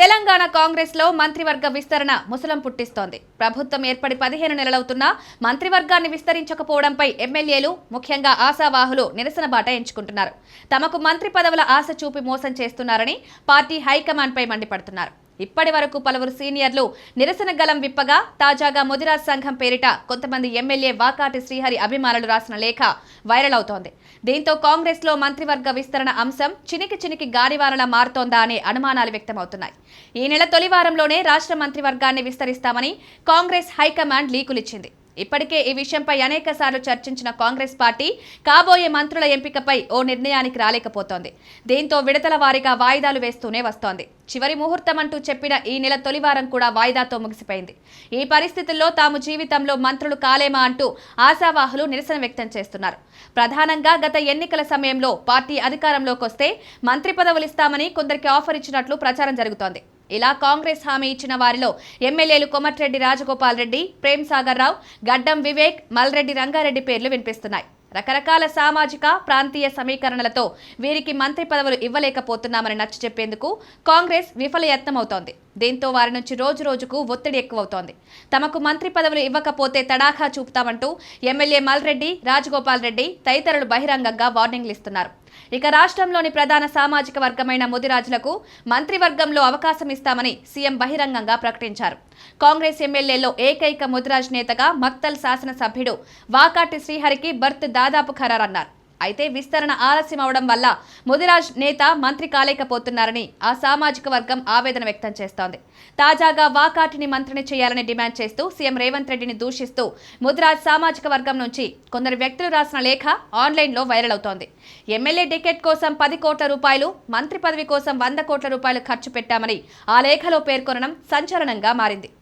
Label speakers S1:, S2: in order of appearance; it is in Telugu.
S1: తెలంగాణ కాంగ్రెస్ లో మంత్రివర్గ విస్తరణ ముసలం పుట్టిస్తోంది. ప్రభుత్వం ఏర్పడి 15 నెలలవుతున్నా మంత్రివర్గాన్ని విస్తరించకపోవడంపై ఎమ్మెల్యేలు, ముఖ్యంగా ఆశావాహులు నిరసన బాట ఎంచుకుంటున్నారు. తమకు మంత్రి పదవుల ఆశ చూపి మోసం చేస్తున్నారని పార్టీ హైకమాండ్ పై మండిపడుతున్నారు. ఇప్పటి వరకు పలువురు సీనియర్లు నిరసన గలం విప్పగా తాజాగా ముదిరాజ్ సంఘం పేరిట కొంతమంది ఎమ్మెల్యే వాకాటి శ్రీహరి అభిమానులు రాసిన లేఖ వైరల్ అవుతోంది. దీంతో కాంగ్రెస్ లో మంత్రివర్గ విస్తరణ అంశం చినికి గాడివానలా మారుతోందా అనే అనుమానాలు వ్యక్తమవుతున్నాయి. ఈ నెల తొలి వారంలోనే రాష్ట్ర మంత్రివర్గాన్ని విస్తరిస్తామని కాంగ్రెస్ హైకమాండ్ లీకులిచ్చింది. ఇప్పటికే ఈ విషయంపై అనేక సార్లు చర్చించిన కాంగ్రెస్ పార్టీ కాబోయే మంత్రుల ఎంపికపై ఓ నిర్ణయానికి రాలేకపోతోంది. దీంతో విడతల వారీగా వాయిదాలు వేస్తూనే వస్తోంది. చివరి ముహూర్తం అంటూ చెప్పిన ఈ నెల తొలివారం కూడా వాయిదాతో ముగిసిపోయింది. ఈ పరిస్థితుల్లో తాము జీవితంలో మంత్రులు కాలేమా అంటూ ఆశావాహులు నిరసన వ్యక్తం చేస్తున్నారు. ప్రధానంగా గత ఎన్నికల సమయంలో పార్టీ అధికారంలోకి వస్తే మంత్రి పదవులిస్తామని కొందరికి ఆఫర్ ఇచ్చినట్లు ప్రచారం జరుగుతోంది. ఇలా కాంగ్రెస్ హామీ ఇచ్చిన వారిలో ఎమ్మెల్యేలు కోమటిరెడ్డి రాజగోపాల్ రెడ్డి, ప్రేమ్ సాగర్ రావు, గడ్డం వివేక్, మల్రెడ్డి రంగారెడ్డి పేర్లు వినిపిస్తున్నాయి. రకరకాల సామాజిక, ప్రాంతీయ సమీకరణలతో వీరికి మంత్రి పదవులు ఇవ్వలేకపోతున్నామని నచ్చ చెప్పేందుకు కాంగ్రెస్ విఫలయత్నమవుతోంది. దీంతో వారి నుంచి రోజు రోజుకు ఒత్తిడి ఎక్కువవుతోంది. తమకు మంత్రి పదవులు ఇవ్వకపోతే తడాఖా చూపుతామంటూ ఎమ్మెల్యే మల్రెడ్డి, రాజగోపాల్ రెడ్డి తదితరులు బహిరంగంగా వార్నింగ్లు ఇస్తున్నారు. ఇక రాష్ట్రంలోని ప్రధాన సామాజిక వర్గమైన ముదిరాజులకు మంత్రివర్గంలో అవకాశం ఇస్తామని సీఎం బహిరంగంగా ప్రకటించారు. కాంగ్రెస్ ఎమ్మెల్యేలో ఏకైక ముదిరాజ్ నేతగా మక్తల్ శాసనసభ్యుడు వాకాటి శ్రీహరికి బర్త్ దాదాపు ఖరారన్నారు. అయితే విస్తరణ ఆలస్యం అవడం వల్ల ముదిరాజ్ నేత మంత్రి కాలేకపోతున్నారని ఆ సామాజిక వర్గం ఆవేదన వ్యక్తం చేస్తోంది. తాజాగా వాకాటిని మంత్రిని చేయాలని డిమాండ్ చేస్తూ సీఎం రేవంత్ రెడ్డిని దూషిస్తూ ముదిరాజ్ సామాజిక వర్గం నుంచి కొందరు వ్యక్తులు రాసిన లేఖ ఆన్లైన్లో వైరల్ అవుతోంది. ఎమ్మెల్యే టికెట్ కోసం 10 కోట్ల రూపాయలు, మంత్రి పదవి కోసం 100 కోట్ల రూపాయలు ఖర్చు పెట్టామని ఆ లేఖలో పేర్కొనడం సంచలనంగా మారింది.